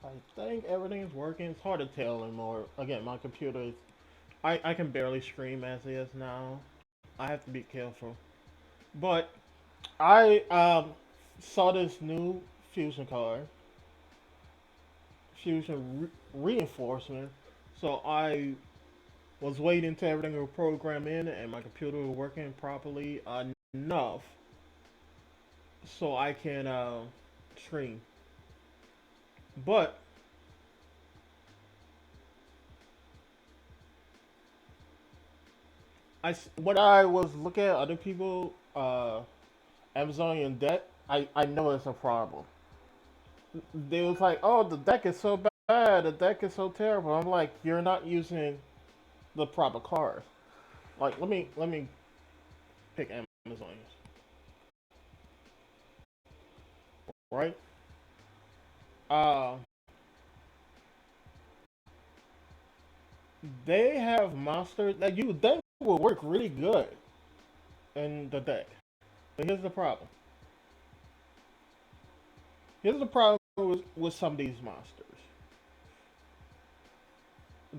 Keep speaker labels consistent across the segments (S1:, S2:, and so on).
S1: I think everything is working. It's hard to tell anymore. Again, my computer is. I can barely stream as is now. I have to be careful. But I saw this new Fusion card, Reinforcement. So I was waiting till everything would program in and my computer was working properly enough so I can stream. But what I was looking at other people Amazonian deck, I know it's a problem. They was like, oh, the deck is so bad, the deck is so terrible. I'm like, you're not using the proper cards. Like, let me pick Amazonians, right? Uh, they have monsters that you would think will work really good in the deck. But here's the problem. Here's the problem with some of these monsters.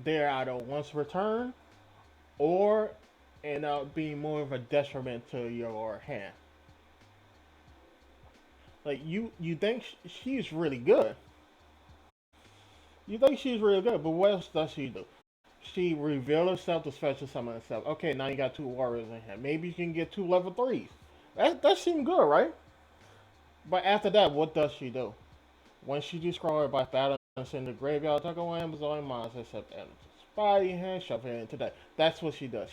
S1: They're either once returned or end up being more of a detriment to your hand. Like you think she's really good. You think she's really good, but what else does she do? She reveals herself to special summon herself. Okay, now you got two warriors in here. Maybe you can get two level threes. That seemed good, right? But after that, what does she do? When she destroyed by battle in the graveyard, take away Amazon monsters except animals. Body hand, shove her into that. That's what she does.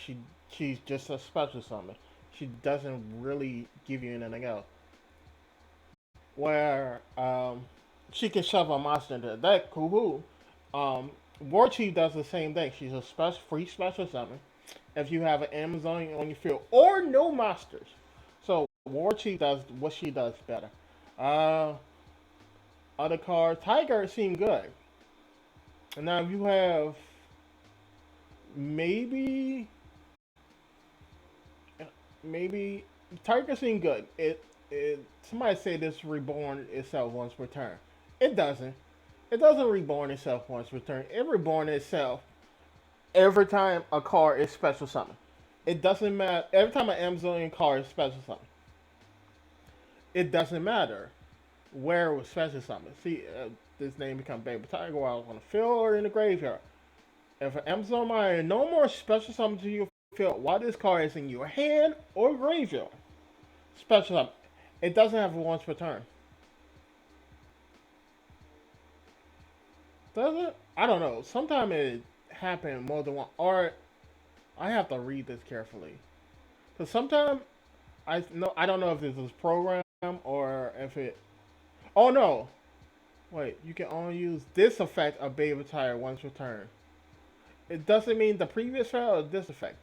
S1: She's just a special summon. She doesn't really give you anything else. Where she can shove a monster into the deck, cool. War Chief does the same thing. She's a free special summon. If you have an Amazon on your field or no monsters, so War Chief does what she does better. Uh, Other cards, Tiger seem good. And now if you have maybe maybe Tiger seem good. It somebody say this reborn itself once per turn. It doesn't. It doesn't reborn itself once per turn. It reborn itself every time a card is special summon. It doesn't matter. Every time an Amazonian card is special summon, it doesn't matter where it was special summon. See, this name become Baby Tiger while on the field or in the graveyard. If an Amazon Mine no more special summon to your field while this card is in your hand or graveyard, special summon. It doesn't have a once per turn. Does it? I don't know. Sometimes it happened more than one. Or I have to read this carefully. Because sometimes I don't know if this is program or if it. Oh no! Wait, you can only use this effect of Baby Tire once per turn. It doesn't mean the previous effect or this effect.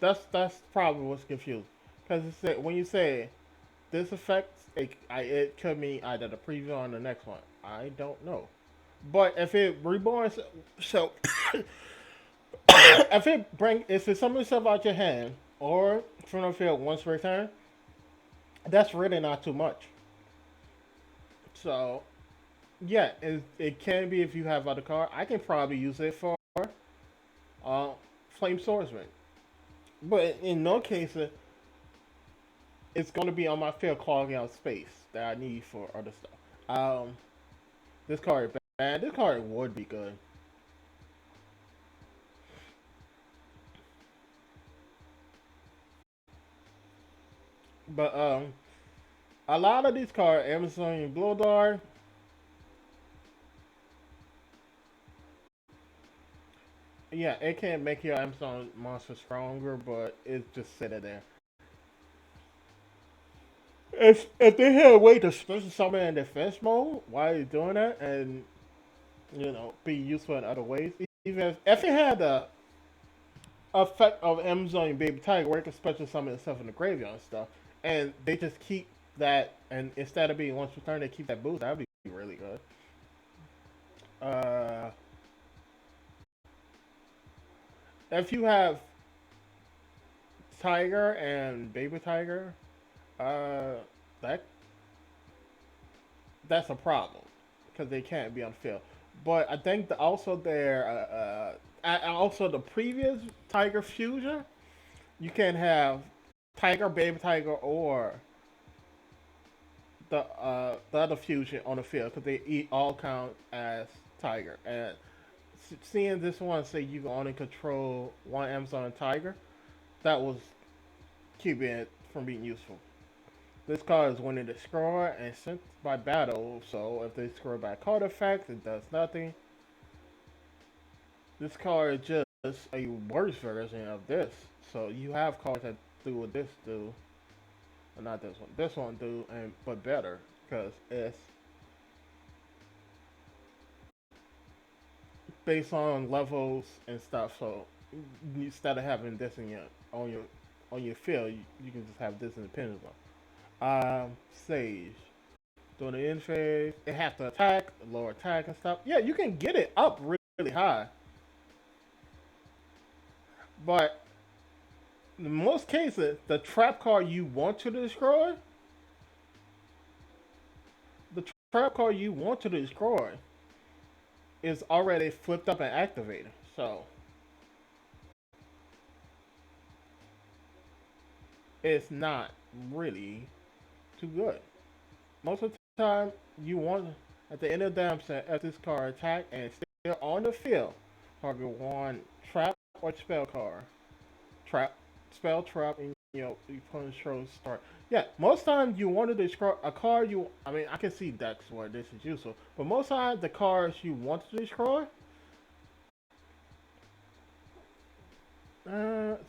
S1: That's probably what's confused. Because when you say this effect, it could mean either the previous or the next one. I don't know. But if it reborns, so if it summons itself out your hand or from the field once per turn, that's really not too much. So yeah, it can be if you have other card. I can probably use it for uh, Flame Swordsman, but in no case it's going to be on my field clogging out space that I need for other stuff. This card, man, this card would be good, but a lot of these cards, Amazon Blow Dart, yeah, it can make your Amazon monster stronger, but it's just sitting there. If they had a way to special summon in defense mode, why are you doing that? And be useful in other ways. Even if it had the effect of Amazon Baby Tiger, where it can special summon itself in the graveyard and stuff, and they just keep that, and instead of being once per turn, they keep that boost. That'd be really good. Uh, if you have Tiger and Baby Tiger, uh, that that's a problem because they can't be on the field. But I think also their also the previous Tiger Fusion, you can have Tiger, Baby Tiger, or the other Fusion on the field because they all count as Tiger. And seeing this one say you can only control one Amazon Tiger, that was keeping it from being useful. This card is when it is destroyed and sent by battle, so if they destroy by card effect, it does nothing. This card is just a worse version of this. So you have cards that do what this do, or not this one. This one do, and but better because it's based on levels and stuff. So instead of having this in your on your on your field, you can just have this independently. Sage. During the end phase, it has to attack, lower attack and stuff. Yeah, you can get it up really high. But in most cases, the trap card you want to destroy, the trap card you want to destroy is already flipped up and activated. So it's not really too good. Most of the time, you want at the end of the damn set, if this card attack and it's still on the field, target one trap or spell card. Trap, spell trap, and you control start. Yeah, most times you want to destroy a card. I mean, I can see decks where this is useful, but most times the cards you want to destroy,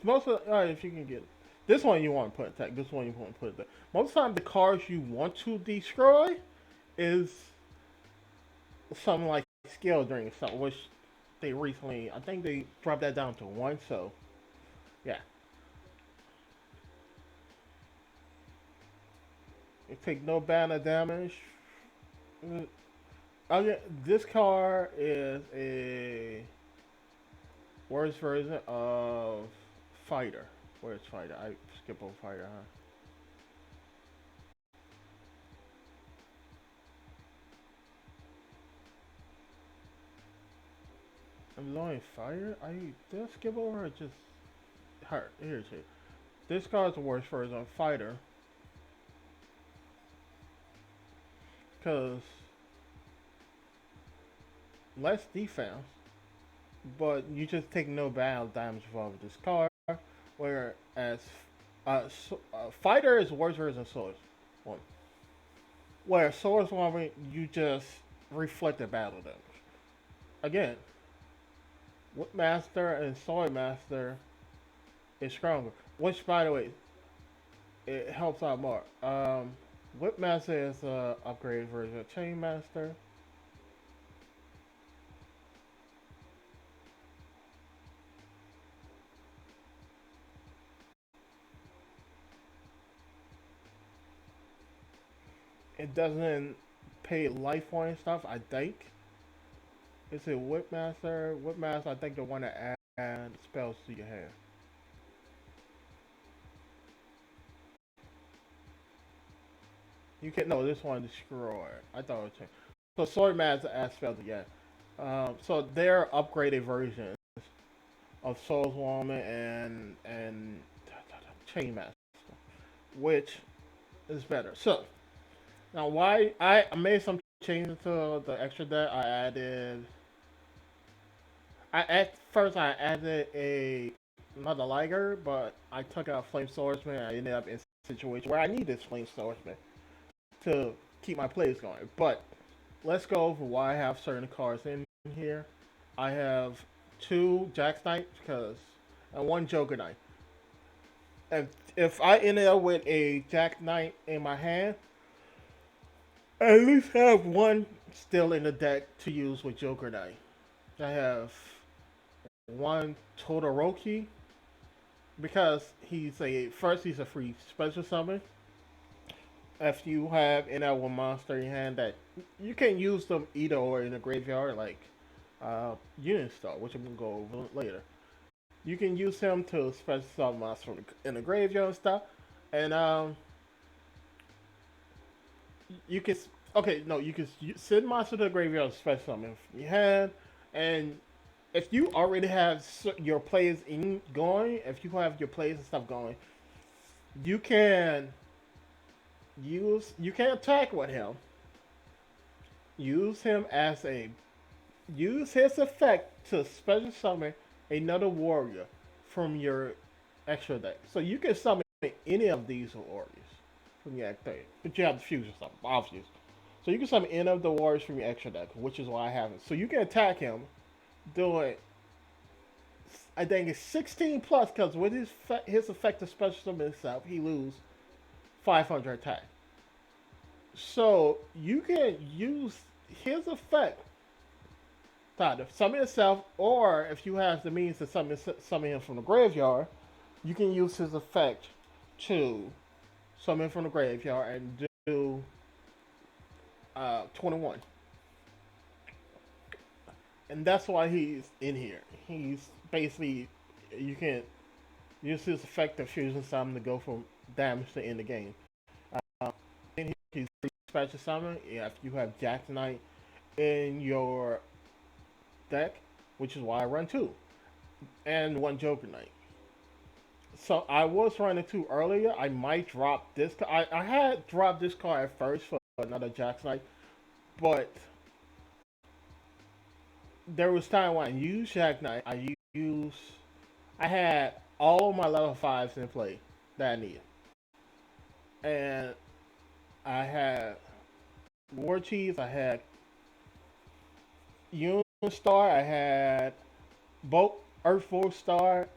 S1: most of if you can get it. This one you want to put attack. This one you want to put attack. Most times the cards you want to destroy is something like skill drain stuff, which they recently, I think they dropped that down to one. So yeah, it take no banner damage. Mm, Okay, this card is a worse version of fighter. Where's fighter? I skip over fighter, huh? I'm blowing fire. Did I skip over or just hurt? Here's it. This card's a worse version of fighter because less defense, but you just take no battle damage off this card. Whereas fighter is worse version of swords. One. Where swords one you just reflect the battle damage. Again, Whipmaster and Sword Master is stronger. Which, by the way, it helps out more. Whipmaster is a upgraded version of Chainmaster. It doesn't pay life point stuff. I think it's a Whipmaster. Whipmaster, I think the one that add spells to your hand. You can no, this one destroy. I thought it was changed. So Swordmaster adds spells again. So they're upgraded versions of Soulswoman and Chainmaster, which is better. So now why I made some changes to the extra deck. At first I added a another Liger, but I took out Flame Swordsman. I ended up in a situation where I need this Flame Swordsman to keep my plays going. But let's go over why I have certain cards in here. I have two Jack Knight because and one Joker Knight. And if I end up with a Jack Knight in my hand, I at least have one still in the deck to use with Joker Knight. I have one Todoroki because he's a free special summon. If you have in that one monster in your hand that you can use them either or in the graveyard, like Unit Star, which I'm gonna go over later. You can use him to special summon monsters in the graveyard and stuff, and you can Okay, no, you can send monster to the graveyard with special summon from your hand, and if you already have your plays in going, if you have your plays and stuff going, you can you can attack with him. Use him as a use his effect to special summon another warrior from your extra deck. So you can summon any of these warriors from your deck, but you have the fusion stuff, obviously. So you can summon any of the warriors from your extra deck, which is why I have it. So you can attack him, doing I think it's 16 plus because with his effective special summon itself, he lose 500 attack. So you can use his effect to either summon itself, or if you have the means to summon him from the graveyard, you can use his effect to summon from the graveyard and do 21. And that's why he's in here. He's basically you can use his effective fusion summon to go from damage to end the game. Um, and he's free special summon if you have Jack Knight in your deck, which is why I run two and one Joker Knight. So I was running two earlier. I might drop this. I had dropped this card at first for another Jack Knight, but there was time when I used Jack Knight. I had all of my level fives in play that I needed, and I had War Cheese. I had Unistar. I had both Earth Force Star,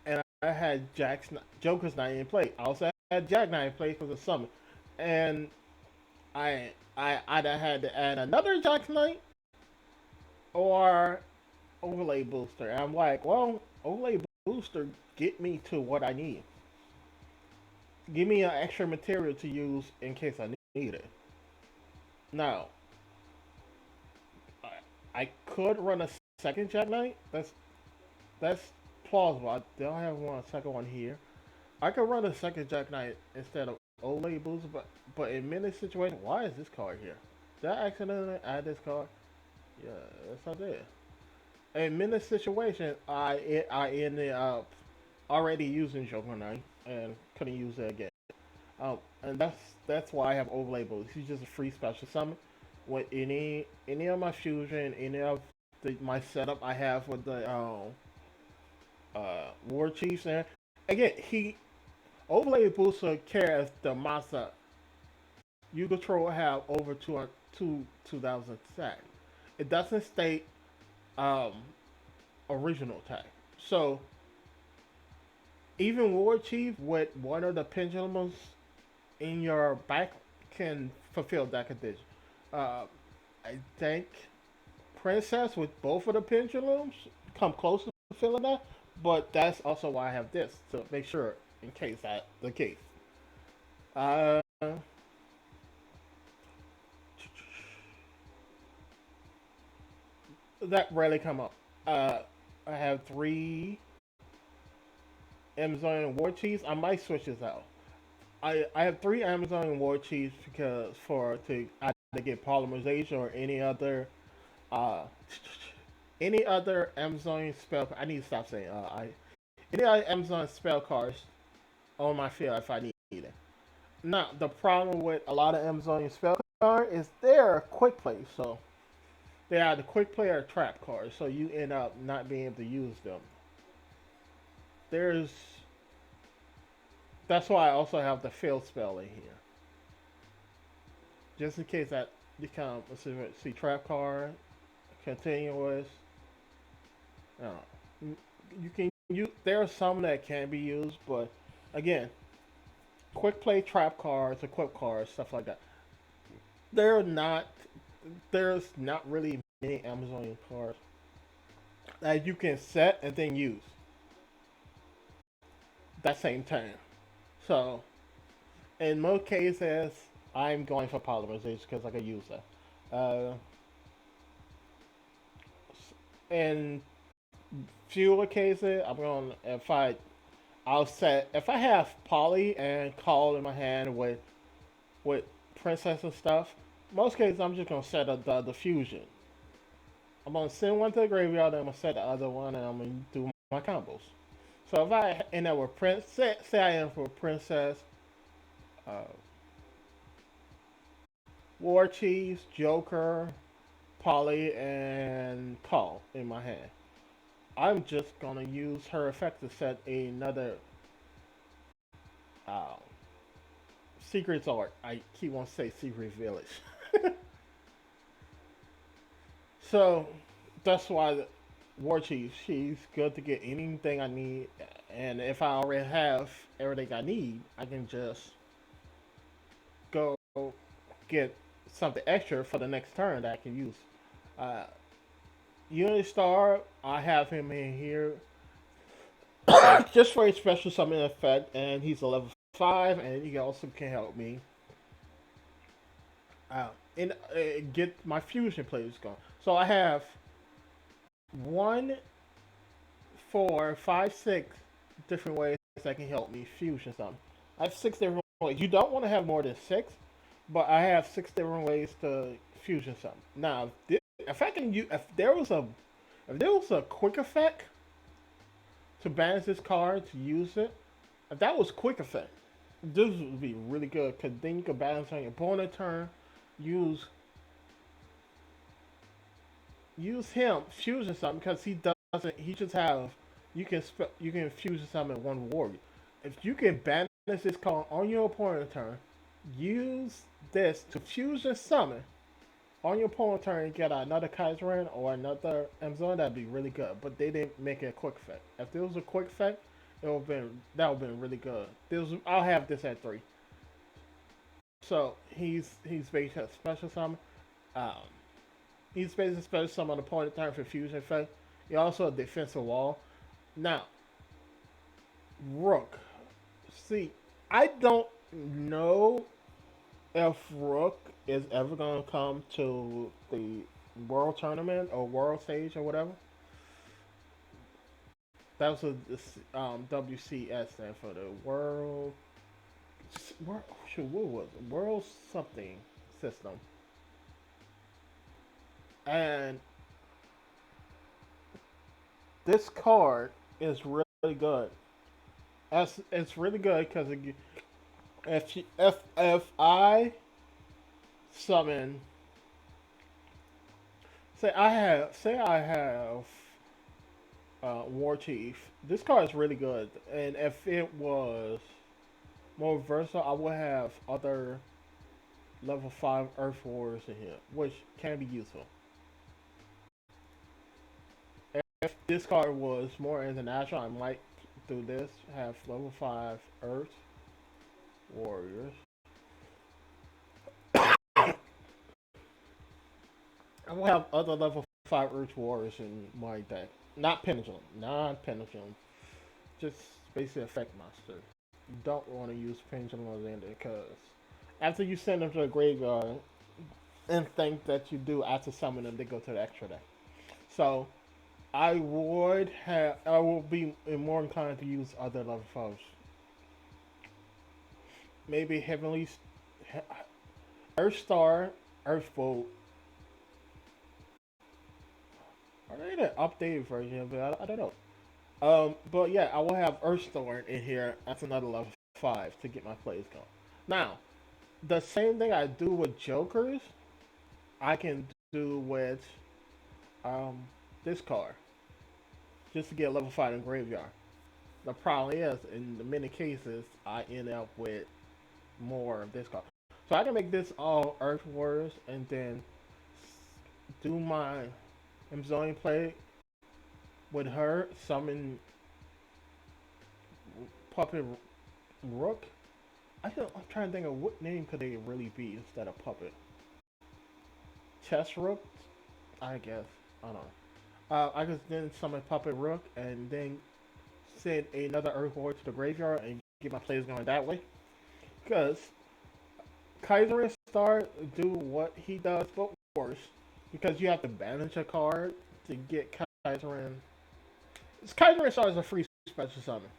S1: and I had Joker's Knight in play. I also had Jack Knight in play for the summon, and I either had to add another Jack Knight or overlay booster. And I'm like, well, overlay booster get me to what I need. Give me an extra material to use in case I need it. Now, I could run a second Jack Knight. That's plausible. I don't have one second one here. I could run a second Jack Knight instead of overlay booster, but in many situations, why is this card here? Did I accidentally add this card? Yeah, that's not there. In many situations, I ended up already using Joker Knight and couldn't use it again. And that's why I have overlay boost. He's just a free special summon. With any of my fusion, any of my setup I have with the War Chiefs there. Again, he overlay booster cares the monster you control have over 2,000 attack. It doesn't state um, original attack. So even War Chief with one of the pendulums in your back can fulfill that condition. Uh, I think Princess with both of the pendulums come close to fulfilling that, but that's also why I have this to make sure in case that the case. Uh, that rarely come up. I have three Amazon War Chiefs. I might switch this out. I have three Amazon War Chiefs because for to either get polymerization or uh any other Amazon spell. I need to stop saying I any other Amazon spell cards on my field if I need it. Now the problem with a lot of Amazon spell cards is they're quick play, so they are the quick play or trap cards, so you end up not being able to use them. There's That's why I also have the fail spell in here, just in case that become see trap card, continuous. You can use. There are some that can be used, but again, quick play trap cards, equip cards, stuff like that. They're not. There's not really many Amazonian cards that you can set and then use that same turn. So in most cases, I'm going for polymerization because I can use that. In fewer cases, I'm going I'll set if I have poly and call in my hand with princess and stuff. Most cases, I'm just gonna set up the fusion. I'm gonna send one to the graveyard, and I'm gonna set the other one, and I'm gonna do my combos. So if I end up with say I end for Princess, uh, War Chiefs, Joker, Polly, and Call in my hand, I'm just gonna use her effect to set another uh, Secret Art. I keep on say Secret Village. So that's why War Chief, she's good to get anything I need, and if I already have everything I need, I can just go get something extra for the next turn that I can use. Uh, Unity Star, I have him in here just for a special summon effect, and he's a level 5, and he also can help me and get my fusion plays going. So I have one, four, five, six different ways that can help me fusion something. I have six different ways. You don't want to have more than six, but I have six different ways to fusion something. Now, if I can use, if there was a quick effect to banish this card to use it, if that was quick effect, this would be really good because then you can balance on your opponent turn, use him fusion something because he doesn't. He just have you can fusion something in one warrior. If you can banish this card on your opponent turn, use this to fusion summon on your opponent turn and get another Kaiserin or another Amazon, that'd be really good. But they didn't make it a quick effect. If there was a quick effect, it would have been that would have been really good. I'll have this at 3. So he's based at special summon. Um, he's based on special summon on the opponent turn for fusion effect. He also a defensive wall. Now, Rook. See, I don't know if Rook is ever gonna come to the World Tournament or World Stage or whatever. That was a WCS stand for the World. Shoot, what was it? World something system. And this card is really good. It's really good because if I summon, say I have War Chief. This card is really good, and if it was more versatile, I would have other level 5 Earth Warriors in here, which can be useful. If this card was more international, I might do this. Have level 5 Earth Warriors. I will have other level 5 Earth Warriors in my deck. Not Pendulum, not Pendulum. Just basically Effect Monster. You don't want to use Pendulum or Xander because after you send them to the graveyard and think that you do after summon them, they go to the extra deck. So I will be more inclined to use other level 5s. Maybe Earth Star, Earth Bolt. Are they the updated version of it? I don't know. But yeah, I will have Earthstorm in here. That's another level 5 to get my plays going. Now, the same thing I do with Jokers, I can do with um, this card, just to get level 5 in Graveyard. The problem is, in the many cases, I end up with more of this card. So I can make this all Earth Warriors and then do my Amazonian play with her, summon Puppet Rook. I'm trying to think of what name could they really be instead of Puppet. Chess Rook, I guess. I don't know. I could then summon Puppet Rook and then send another Earth Warrior to the graveyard and get my plays going that way. Because Kaiser and Star do what he does, but worse. Because you have to banish a card to get Kaiser in. Kaiser and Star is a free special summon.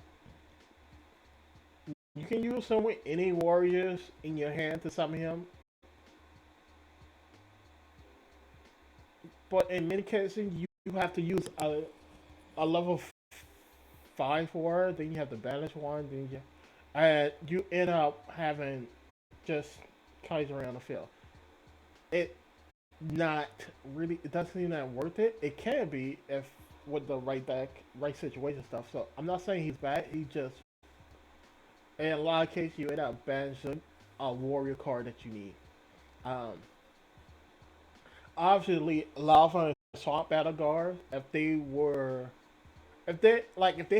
S1: You can use him with any warriors in your hand to summon him. but in many cases you have to use a level 5 word, then you have the banish one, then you end up having just Kaiser around the field. It not really, it doesn't seem that worth it. It can be if with the right deck, right situation stuff. So I'm not saying he's bad. He just in a lot of cases you end up banishing a warrior card that you need. Um, Obviously, Lava and Swamp Battle Guard, if they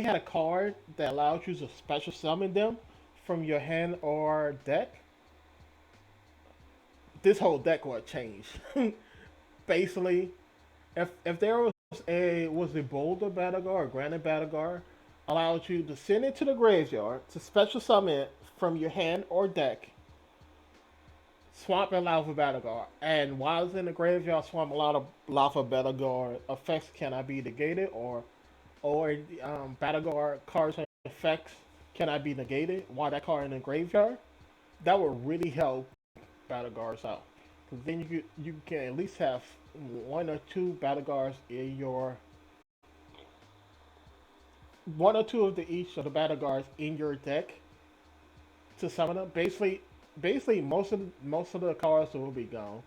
S1: had a card that allows you to special summon them from your hand or deck, this whole deck would change. Basically, if there was a Boulder Battle Guard or Granite Battle Guard, allows you to send it to the graveyard to special summon it from your hand or deck, Swamp and Lava Battle Guard. And while it's in the graveyard, Swamp a lot of Lava Battle Guard effects cannot be negated, or Battle Guard cards and effects cannot be negated while that card in the graveyard. That would really help Battle Guards out. Because then you can at least have one or two Battle Guards in your one or two of the each of the Battle Guards in your deck to summon them. Basically most of the cards will be gone.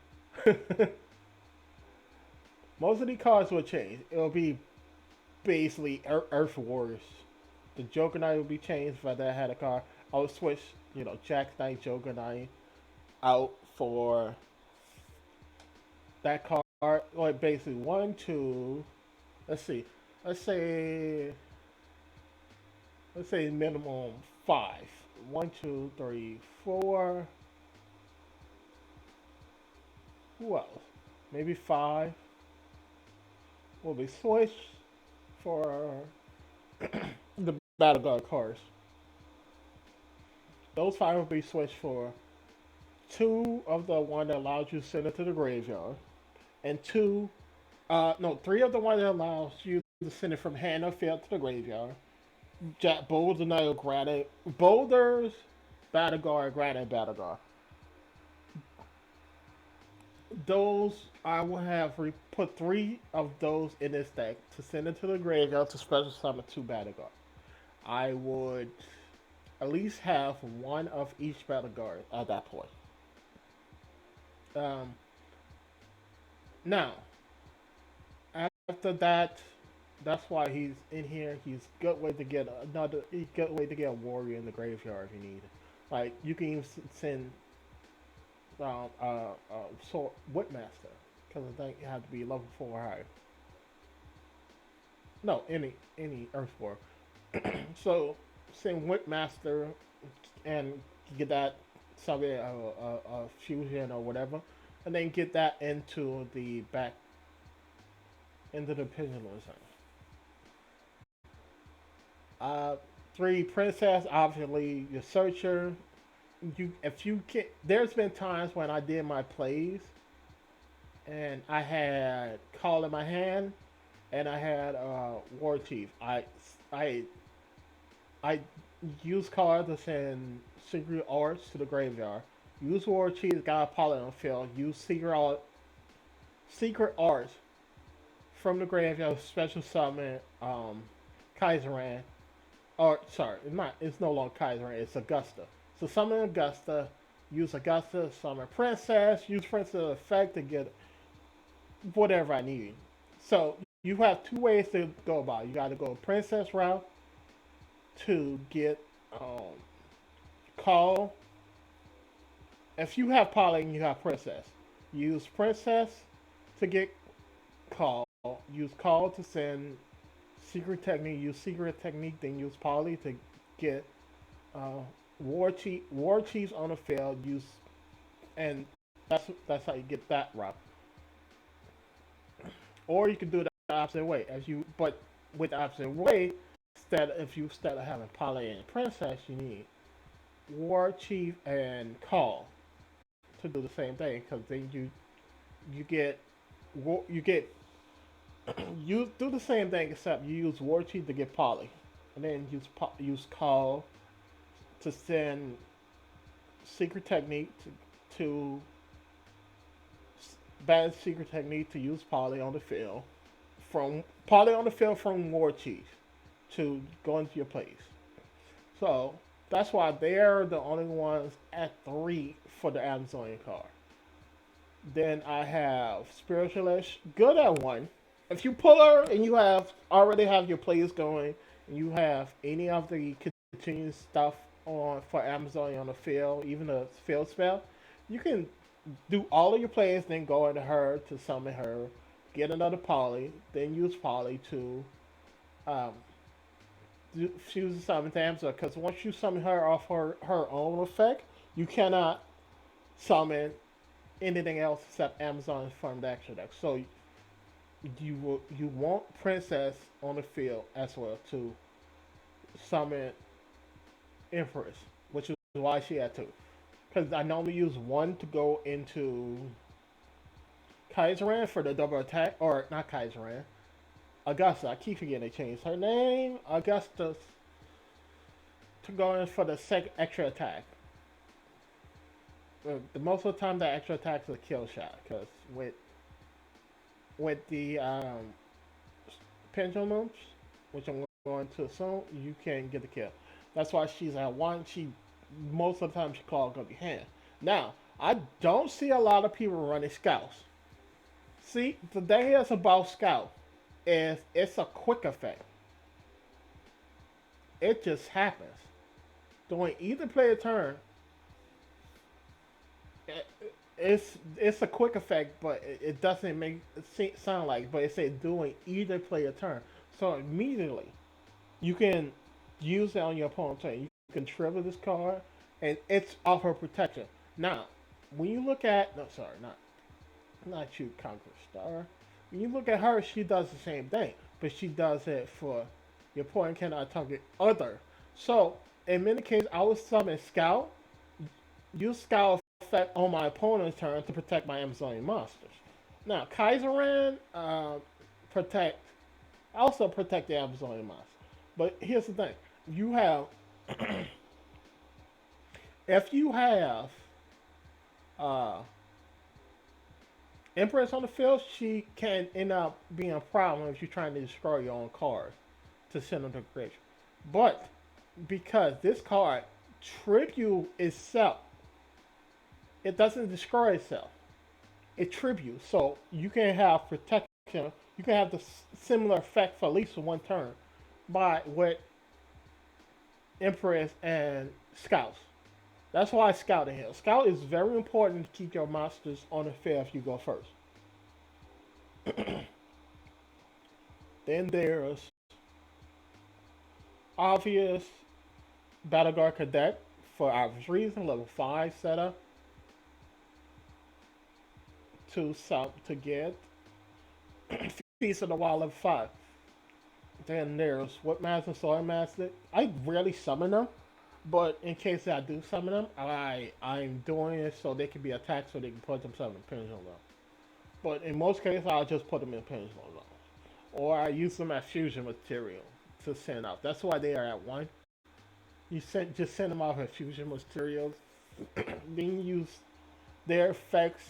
S1: Most of the cards will change. It'll be basically Earth Wars. The Joker Knight will be changed if I had a card. I would switch, Jack Knight, Joker Knight out for that card. Like basically one, two. Let's see. Let's say let's say minimum five. One, two, three, four. Who else? Maybe five will be switched for the Battle Guard cards. Those five will be switched for two of the one that allows you to send it to the graveyard, and two, no, three of the one that allows you to send it from hand or field to the graveyard. Jack Boulder, Nile, Granite, Boulders, Battle Guard, Granite, Battle Guard. Those I will put three of those in this deck to send it to the graveyard to special summon two Battle Guard. I would at least have one of each Battle Guard at that point. Um, Now, after that, that's why he's in here. He's a good way to get good way to get a warrior in the graveyard if you need it. Like you can even send sword Whipmaster because I think it had to be level 4 or higher. No, any Earth War. So send Whipmaster and get that something a fusion or whatever, and then get that into the pendulum zone. Uh, Three princess, obviously your searcher. If you can, there's been times when I did my plays and I had call in my hand and I had war chief. I I use cards to send secret arts to the graveyard. Use war chief, got a pilot on the field. Use secret arts from the graveyard. Special summon Kaiseran. Or sorry, it's no longer Kaiser, it's Augusta. So summon Augusta, use Augusta, summon Princess, use Princess effect to get whatever I need. So you have two ways to go about it. You gotta go Princess route to get Call. If you have Polly and you have Princess, use Princess to get Call. Use Call to send Secret Technique. Use Secret Technique, then use Polly to get uh, War Chiefs on the field. Use and that's how you get that route. Or you can do it the opposite way. As you but with the opposite way, instead of having Polly and Princess, you need War Chief and Call to do the same thing. Because then you get you get you do the same thing except you use War Chief to get Polly, and then use Call to send Secret Technique to bad secret technique to use poly on the field from War Chief to go into your place. So that's why they're the only ones at 3 for the Amazonian card. Then I have Spiritualist, good at 1. If you pull her and you already have your plays going, and you have any of the continuous stuff on for Amazon on the field, even the field spell, you can do all of your plays, then go into her to summon her, get another poly, then use poly to um, choose the summon to Amazon. Because once you summon her off her own effect, you cannot summon anything else except Amazon from the extra deck. So you want Princess on the field as well to summon Empress, which is why she had two. Because I normally use one to go into Kaiseran for the double attack, or not Kaiseran, Augusta. I keep forgetting they changed her name, Augusta, to go in for the second extra attack. The most of the time, that extra attack is a kill shot. Because with the pendulums, which I'm going to assume, you can get the kill. That's why she's at 1. She most of the time she clogs up your hand. Now, I don't see a lot of people running scouts. See, the thing is about scout is it's a quick effect. It just happens. During either player turn, it's a quick effect, but it doesn't make it sound like. But it's doing either player turn, so immediately you can use it on your opponent's turn. You can trigger this card, and it's offer protection. Now, when you look at no, sorry, not you, Conqueror Star. When you look at her, she does the same thing, but she does it for your opponent cannot target other. So in many cases, I would summon Scout, use Scout effect on my opponent's turn to protect my Amazonian monsters. Now, Kaiseran protect also protect the Amazonian monsters. But here's the thing: you have if you have uh, Empress on the field, she can end up being a problem if you're trying to destroy your own cards to send them to creation. But because this card tribute itself, it doesn't destroy itself. It tributes, so you can have protection. You can have the similar effect for at least one turn by with Empress and Scouts. That's why I Scout in here. Scout is very important to keep your monsters on the field if you go first. Then there's obvious Battle Guard Cadet for obvious reason, level 5 setup to get Feast of the Wild level 5. Then there's Whipmaster, Swordmaster. I rarely summon them, but in case I do summon them, I'm doing it so they can be attacked so they can put themselves in pendulum zone. But in most cases, I'll just put them in pendulum zone, or I use them as fusion material to send out. That's why they are at 1. Just send them out as fusion materials. Then you use their effects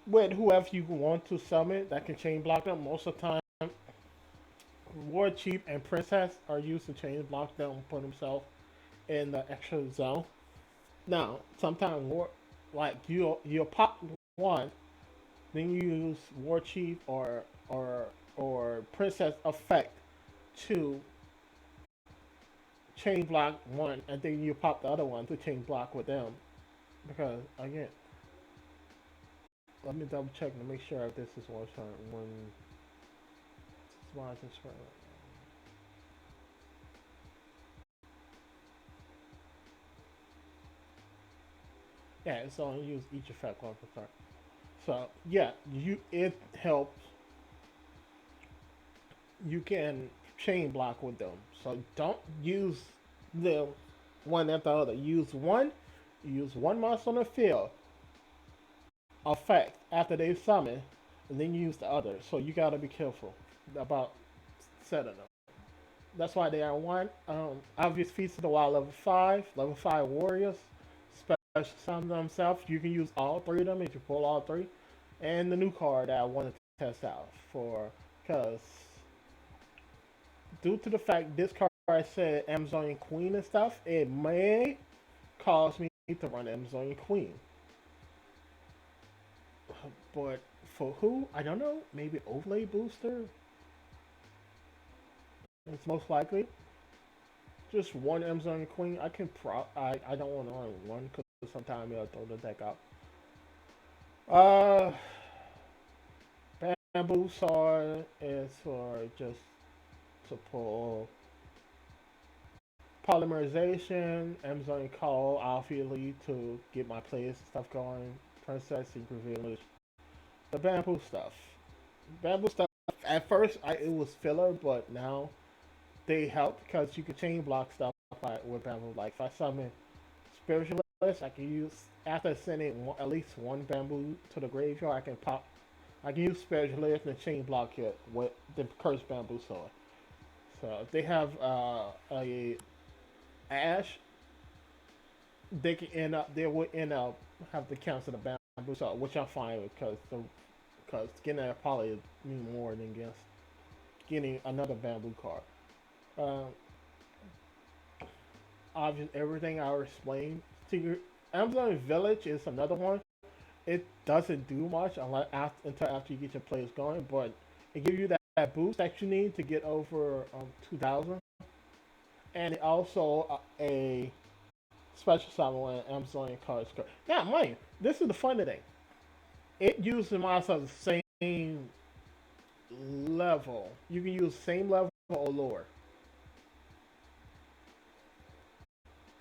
S1: with whoever you want to summon that can chain block them. Most of the time, War Chief and Princess are used to chain block them and put themselves in the extra zone. Now, sometimes like you'll pop one, then you use War Chief or Princess effect to chain block one, and then you pop the other one to chain block with them. Because again, let me double check to make sure if this is one shot when why is this right? Yeah, it's only use each effect one per turn. So yeah, it helps. You can chain block with them. So don't use them one after the other. Use one monster on the field effect after they summon, and then you use the other. So you gotta be careful about setting them. That's why they are 1. Obvious Feast of the Wild level 5. Level 5 warriors. Special summon themselves. You can use all 3 of them if you pull all 3. and the new car that I want to test out for, because due to the fact this car I said Amazonian Queen and stuff, it may cause me to run Amazonian Queen. But for who? I don't know. Maybe overlay booster. It's most likely just one Amazonian Queen. I can I don't want to run one because sometimes I'll throw the deck out. Uh, Bamboo Sword is for just to pull polymerization, Amazonian Call, obviously to get my plays stuff going. Princess Secret Village, the bamboo stuff. Bamboo stuff. At first, it was filler, but now they help because you can chain block stuff with bamboo. Like if I summon spiritualist, I can use after sending at least one bamboo to the graveyard. I can pop. I can use spiritualist and chain block it with the cursed bamboo sword. So if they have a ash, they can end up. They would end up have to cancel the bamboo sword, which I'm fine with because getting that probably mean more than just getting another bamboo card. Um, Obviously, everything I explained to you. Amazon Village is another one. It doesn't do much until after you get your players going, but it gives you that boost that you need to get over 2,000. And it also a special summon when Amazonian cards go. Now, mind, this is the funny thing. It uses monsters of the same level. You can use same level or lower.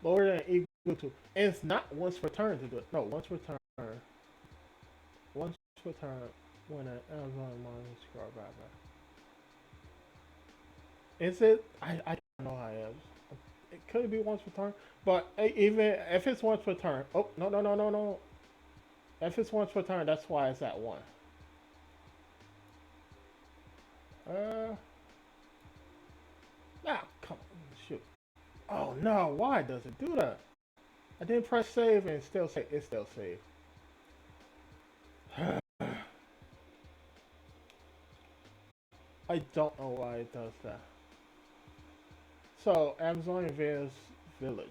S1: Lower than equal to. And it's not once per turn to do it. No, once per turn. Once per turn when an Amazon monster card back. Is it? I don't know how it is. It could be once per turn. But even if it's once per turn. Oh, no, no, no, no, no. If it's once per turn, that's why it's at 1. Uh, come on. Shoot. Oh, no. Why does it do that? I didn't press save and it still saved. I don't know why it does that. So, Amazonian Village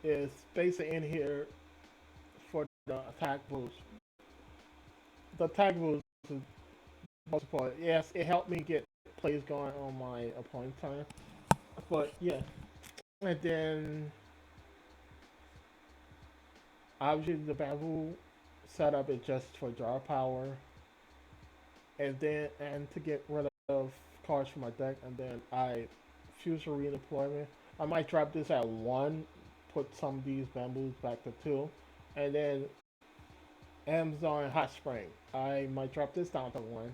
S1: is basically in here for the attack boost. The attack boost is most important. Yes, it helped me get plays going on my opponent turn. But yeah. And then obviously the bamboo setup is just for draw power. And to get rid of cards from my deck, and then I future redeployment. I might drop this at 1, put some of these bamboos back to 2, and then Amazon Hot Spring. I might drop this down to 1,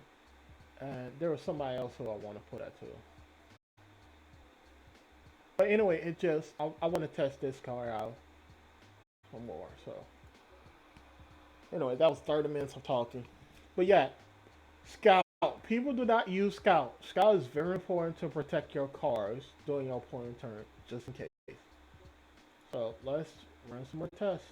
S1: and there was somebody else who I want to put at 2. But anyway, I want to test this card out for more. So anyway, that was 30 minutes of talking. But yeah, Scout. People do not use Scout. Scout is very important to protect your cards during your opponent turn, just in case. So let's run some more tests.